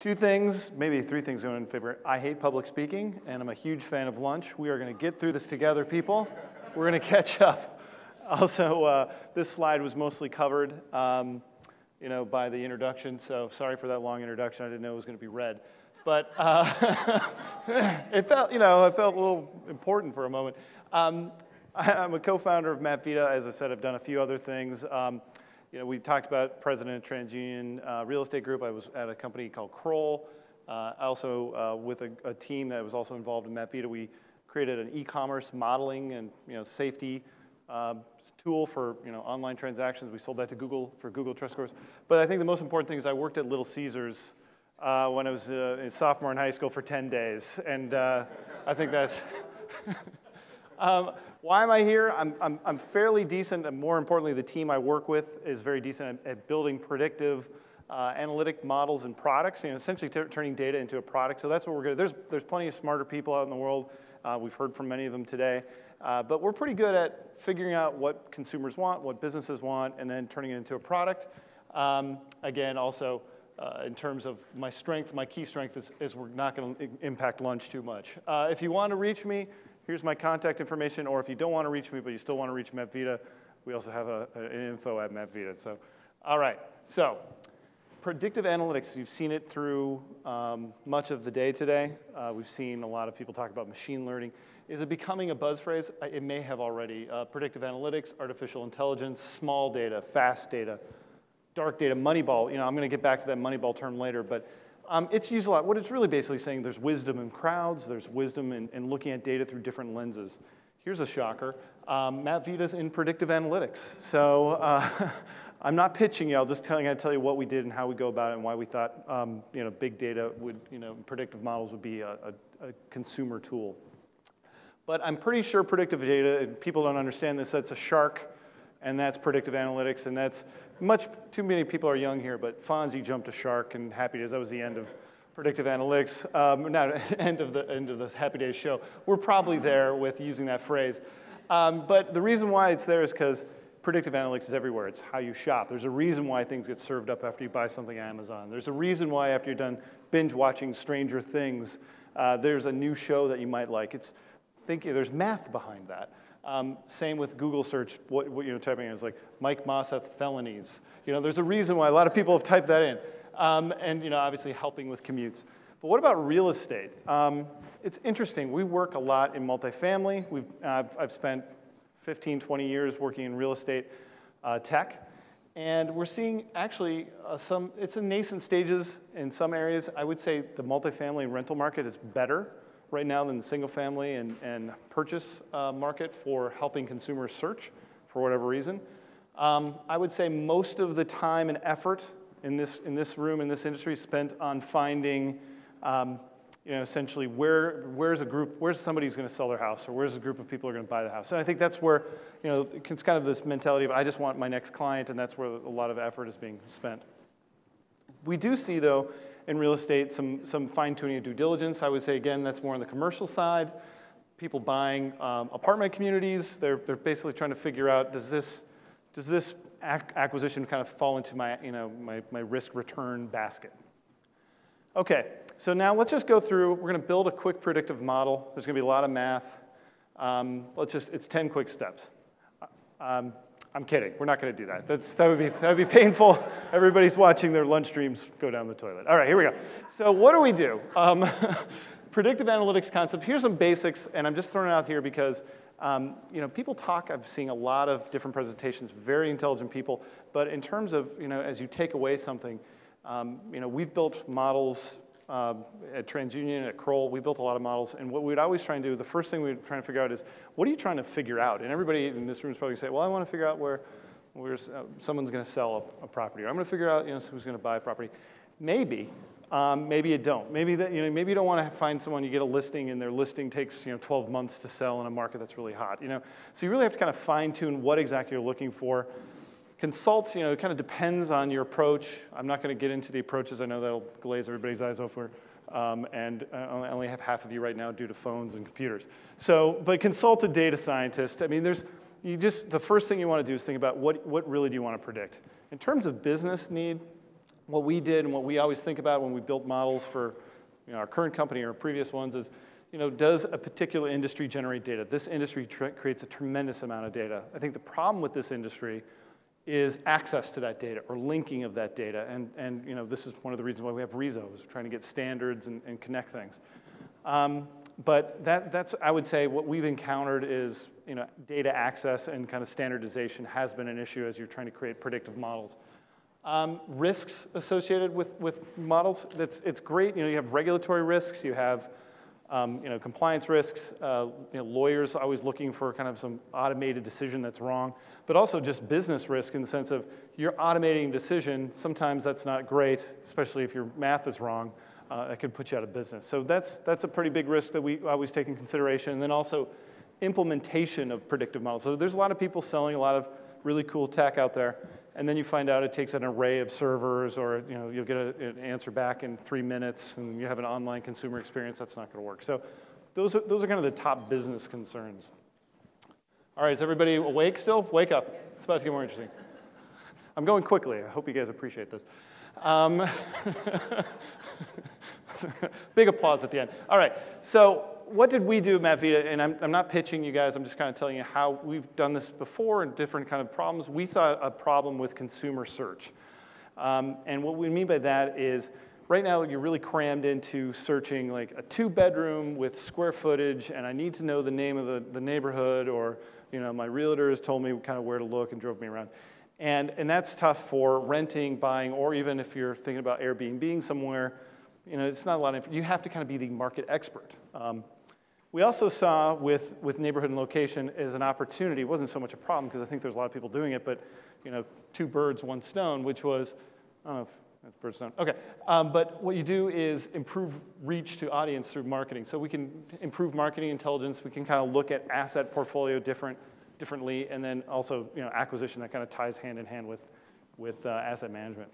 Two things, maybe three things going in favor. I hate public speaking, and I'm a huge fan of lunch. We are going to get through this together, people. We're going to catch up. Also, this slide was mostly covered, by the introduction. So sorry for that long introduction. I didn't know it was going to be read, but it felt a little important for a moment. I'm a co-founder of MapVita. As I said, I've done a few other things. We talked about president of TransUnion Real Estate Group. I was at a company called Kroll. Also, with a team that was also involved in MapVita, we created an e-commerce modeling and safety tool for online transactions. We sold that to Google for Google Trust Scores. But I think the most important thing is I worked at Little Caesars when I was a sophomore in high school for 10 days, and I think that's. Why am I here? I'm fairly decent, and more importantly, the team I work with is very decent at building predictive analytic models and products, essentially turning data into a product. So that's what we're good at. There's plenty of smarter people out in the world. We've heard from many of them today. But we're pretty good at figuring out what consumers want, what businesses want, and then turning it into a product. Again, also, in terms of my strength, my key strength is we're not going to impact lunch too much. If you want to reach me, here's my contact information, or if you don't want to reach me, but you still want to reach MapVita, we also have an info at MapVita. So, all right, so predictive analytics, you've seen it through much of the day today. We've seen a lot of people talk about machine learning. Is it becoming a buzz phrase? It may have already. Predictive analytics, artificial intelligence, small data, fast data, dark data, Moneyball. I'm going to get back to that Moneyball term later, but it's used a lot. What it's really basically saying, there's wisdom in crowds, there's wisdom in looking at data through different lenses. Here's a shocker. MapVita's in predictive analytics. So I'm not pitching you, I'll just tell you what we did and how we go about it and why we thought big data would, predictive models would be a consumer tool. But I'm pretty sure predictive data, and people don't understand this, that's a shark, and that's predictive analytics, and that's too many people are young here, but Fonzie jumped a shark, and Happy Days, that was the end of predictive analytics, not end of the Happy Days show. We're probably there with using that phrase. But the reason why it's there is because predictive analytics is everywhere. It's how you shop. There's a reason why things get served up after you buy something on Amazon. There's a reason why after you're done binge watching Stranger Things, there's a new show that you might like. There's math behind that. Same with Google search, typing in, it's like Mike Mosseth felonies. There's a reason why a lot of people have typed that in. And obviously helping with commutes. But what about real estate? It's interesting. We work a lot in multifamily. I've spent 15, 20 years working in real estate tech. And we're seeing actually it's in nascent stages in some areas. I would say the multifamily and rental market is better right now than the single family and purchase market for helping consumers search for whatever reason. I would say most of the time and effort in this room, in this industry, is spent on finding, essentially where's somebody who's going to sell their house, or where's a group of people who are going to buy the house. And I think that's where, it's kind of this mentality of I just want my next client, and that's where a lot of effort is being spent. We do see, though, in real estate, some fine-tuning of due diligence. I would say, again, that's more on the commercial side. People buying apartment communities, they're basically trying to figure out, does this acquisition kind of fall into my risk-return basket? Okay, so now let's just go through. We're going to build a quick predictive model. There's going to be a lot of math. It's 10 quick steps. I'm kidding. We're not going to do that. That would be painful. Everybody's watching their lunch dreams go down the toilet. All right, here we go. So what do we do? Predictive analytics concept. Here's some basics, and I'm just throwing it out here because people talk. I've seen a lot of different presentations, very intelligent people. But in terms of as you take away something, we've built models at TransUnion, at Kroll. We built a lot of models, and what we'd always try and do, the first thing we'd try and figure out is, what are you trying to figure out? And everybody in this room is probably going to say, well, I want to figure out where someone's going to sell a property, or I'm going to figure out who's going to buy a property. Maybe you don't. Maybe you don't want to find someone. You get a listing, and their listing takes 12 months to sell in a market that's really hot. So you really have to kind of fine tune what exactly you're looking for. Consult, it kind of depends on your approach. I'm not going to get into the approaches. I know that'll glaze everybody's eyes over. And I only have half of you right now due to phones and computers. But consult a data scientist. I mean, the first thing you want to do is think about what really do you want to predict. In terms of business need, what we did and what we always think about when we built models for our current company or previous ones is, does a particular industry generate data? This industry creates a tremendous amount of data. I think the problem with this industry is access to that data or linking of that data. And this is one of the reasons why we have RESO, is trying to get standards and connect things. But that's, I would say, what we've encountered is data access and kind of standardization has been an issue as you're trying to create predictive models. Risks associated with models, it's great. You have regulatory risks, you have compliance risks, lawyers always looking for kind of some automated decision that's wrong, but also just business risk in the sense of you're automating a decision. Sometimes that's not great, especially if your math is wrong. That could put you out of business. So that's a pretty big risk that we always take in consideration. And then also implementation of predictive models. So there's a lot of people selling a lot of really cool tech out there. And then you find out it takes an array of servers, or you'll get an answer back in 3 minutes, and you have an online consumer experience. That's not going to work. So those are kind of the top business concerns. All right, is everybody awake still? Wake up. It's about to get more interesting. I'm going quickly. I hope you guys appreciate this. Big applause at the end. All right, so what did we do at MapVita? And I'm not pitching you guys. I'm just kind of telling you how we've done this before and different kind of problems. We saw a problem with consumer search. And what we mean by that is right now you're really crammed into searching like a 2-bedroom with square footage, and I need to know the name of the neighborhood, or my realtor has told me kind of where to look and drove me around. And that's tough for renting, buying, or even if you're thinking about Airbnb somewhere, it's not a lot of, you have to kind of be the market expert. We also saw with neighborhood and location as an opportunity. It wasn't so much a problem because I think there's a lot of people doing it, but 2 birds, 1 stone, which was, I don't know if that's bird stone. Okay, but what you do is improve reach to audience through marketing. So we can improve marketing intelligence. We can kind of look at asset portfolio differently, and then also acquisition that kind of ties hand in hand with asset management.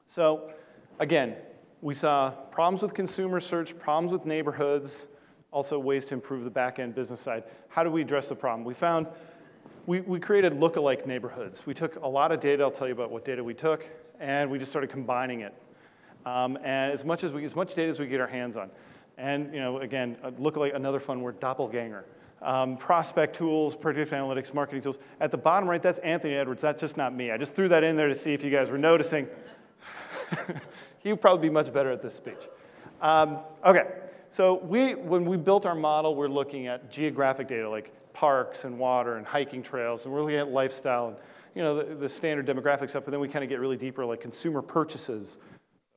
So again, we saw problems with consumer search, problems with neighborhoods, also ways to improve the back-end business side. How do we address the problem? We found we created lookalike neighborhoods. We took a lot of data. I'll tell you about what data we took, and we just started combining it. And as much data as we get our hands on. And again, lookalike, another fun word, doppelganger. Prospect tools, predictive analytics, marketing tools. At the bottom right, that's Anthony Edwards. That's just not me. I just threw that in there to see if you guys were noticing. He would probably be much better at this speech. Okay, so when we built our model, we're looking at geographic data like parks and water and hiking trails, and we're looking at lifestyle and the standard demographic stuff, but then we kind of get really deeper, like consumer purchases.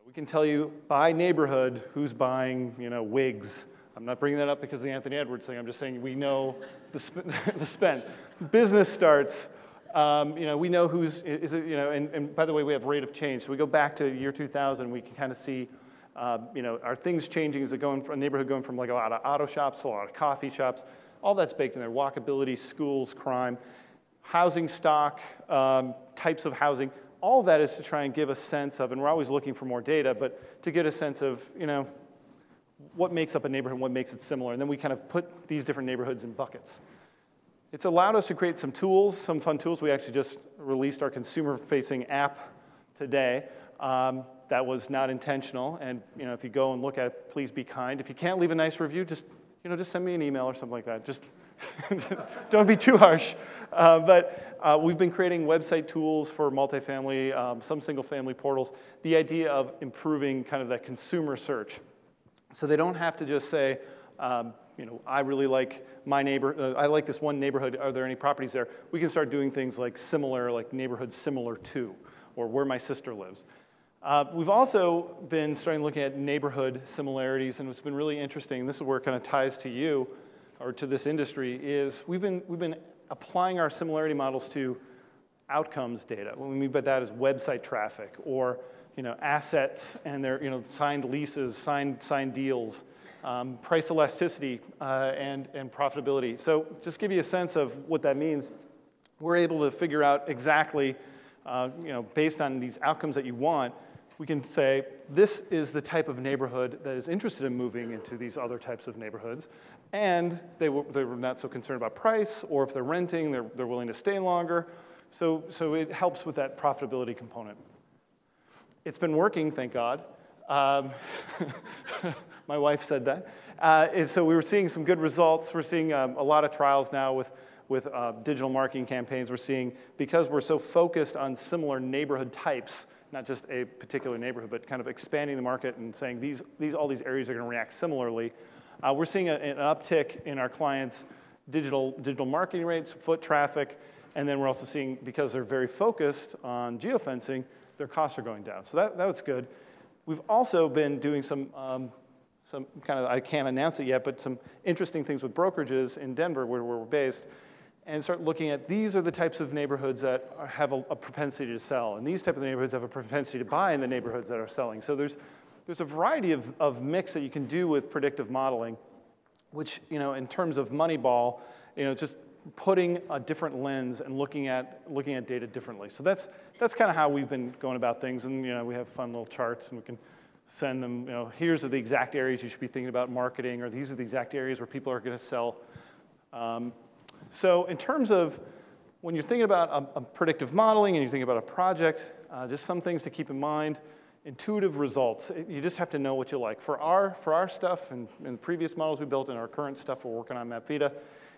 We can tell you by neighborhood who's buying wigs. I'm not bringing that up because of the Anthony Edwards thing. I'm just saying we know the spend. Business starts. We know who's, and by the way, we have rate of change. So we go back to year 2000, we can kind of see, are things changing? Is it going from a neighborhood going from like a lot of auto shops to a lot of coffee shops? All that's baked in there. Walkability, schools, crime, housing stock, types of housing. All of that is to try and give a sense of, and we're always looking for more data, but to get a sense of, what makes up a neighborhood and what makes it similar. And then we kind of put these different neighborhoods in buckets. It's allowed us to create some tools, some fun tools. We actually just released our consumer-facing app today. That was not intentional. And if you go and look at it, please be kind. If you can't leave a nice review, just send me an email or something like that. Just don't be too harsh. But we've been creating website tools for multifamily, some single-family portals. The idea of improving kind of that consumer search. So they don't have to just say, I really like my neighbor, I like this one neighborhood, are there any properties there? We can start doing things like similar, like neighborhoods similar to, or where my sister lives. We've also been starting looking at neighborhood similarities, and what's been really interesting, and this is where it kind of ties to you, or to this industry, is we've been applying our similarity models to outcomes data. What we mean by that is website traffic, or assets and their signed leases, signed deals, price elasticity, and profitability. So just give you a sense of what that means. We're able to figure out exactly, based on these outcomes that you want, we can say this is the type of neighborhood that is interested in moving into these other types of neighborhoods, and they were not so concerned about price, or if they're renting, they're willing to stay longer. So it helps with that profitability component. It's been working, thank God. My wife said that. And so we were seeing some good results. We're seeing a lot of trials now with digital marketing campaigns. We're seeing, because we're so focused on similar neighborhood types, not just a particular neighborhood, but kind of expanding the market and saying all these areas are going to react similarly. We're seeing an uptick in our clients' digital marketing rates, foot traffic, and then we're also seeing, because they're very focused on geofencing, their costs are going down. So that was good. We've also been doing some kind of, I can't announce it yet, but some interesting things with brokerages in Denver, where we're based, and start looking at, these are the types of neighborhoods that have a propensity to sell, and these type of neighborhoods have a propensity to buy in the neighborhoods that are selling. So there's a variety of mix that you can do with predictive modeling, which, in terms of Moneyball, just putting a different lens and looking at data differently. So that's kind of how we've been going about things, and we have fun little charts, and we can send them, here's the exact areas you should be thinking about marketing, or these are the exact areas where people are going to sell. So in terms of when you're thinking about a predictive modeling and you're thinking about a project, just some things to keep in mind. Intuitive results. You just have to know what you like. For our stuff and the previous models we built and our current stuff we're working on MapVita,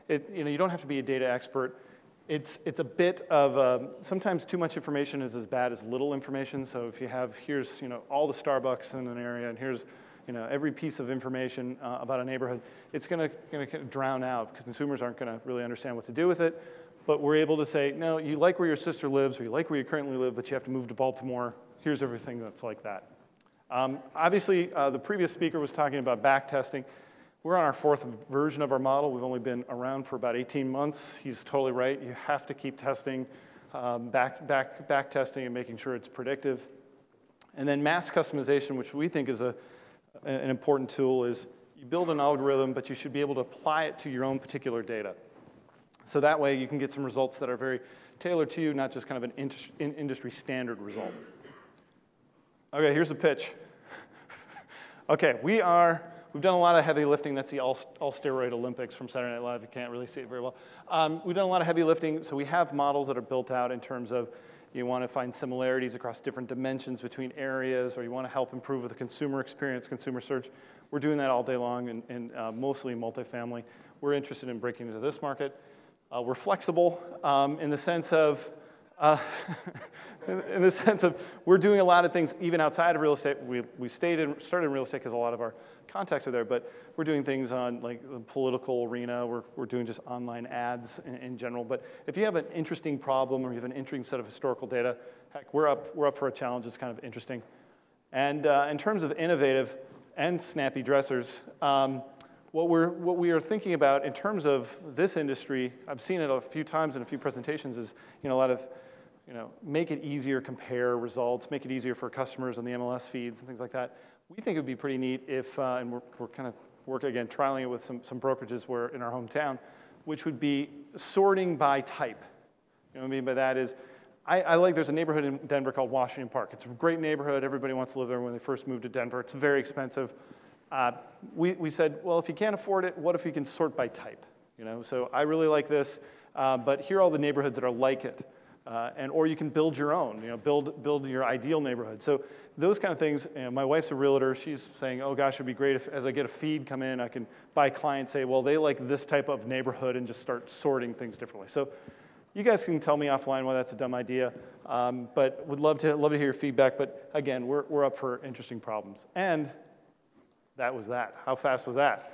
you don't have to be a data expert. It's a bit of sometimes too much information is as bad as little information. So if you have, here's all the Starbucks in an area, and here's every piece of information about a neighborhood, it's going to drown out because consumers aren't going to really understand what to do with it. But we're able to say, no, you like where your sister lives, or you like where you currently live, but you have to move to Baltimore. Here's everything that's like that. Obviously, the previous speaker was talking about back testing. We're on our 4th version of our model. We've only been around for about 18 months. He's totally right. You have to keep testing, back testing and making sure it's predictive. And then mass customization, which we think is an important tool, is you build an algorithm, but you should be able to apply it to your own particular data. So that way you can get some results that are very tailored to you, not just kind of an industry standard result. Okay, here's the pitch. Okay, we've done a lot of heavy lifting. That's the all-steroid Olympics from Saturday Night Live. You can't really see it very well. We've done a lot of heavy lifting, so we have models that are built out in terms of you want to find similarities across different dimensions between areas, or you want to help improve the consumer experience, consumer search. We're doing that all day long, and mostly multifamily. We're interested in breaking into this market. We're flexible in the sense of we're doing a lot of things even outside of real estate. We started in real estate because a lot of our contacts are there, but we're doing things on like the political arena. We're doing just online ads in general. But if you have an interesting problem or you have an interesting set of historical data, heck, we're up for a challenge. It's kind of interesting. And in terms of innovative and snappy dressers, what we are thinking about in terms of this industry, I've seen it a few times in a few presentations, is a lot of make it easier, compare results, make it easier for customers on the MLS feeds and things like that. We think it would be pretty neat if, and we're kind of working again, trialing it with some brokerages in our hometown, which would be sorting by type. What I mean by that is, there's a neighborhood in Denver called Washington Park. It's a great neighborhood. Everybody wants to live there when they first moved to Denver. It's very expensive. We said, well, if you can't afford it, what if you can sort by type? So I really like this, but here are all the neighborhoods that are like it. Or you can build your own, build your ideal neighborhood. So those kind of things, my wife's a realtor. She's saying, oh gosh, it'd be great if as I get a feed come in, I can buy clients, say, well, they like this type of neighborhood, and just start sorting things differently. So you guys can tell me offline why that's a dumb idea, but would love to hear your feedback. But again, we're up for interesting problems. And that was that. How fast was that?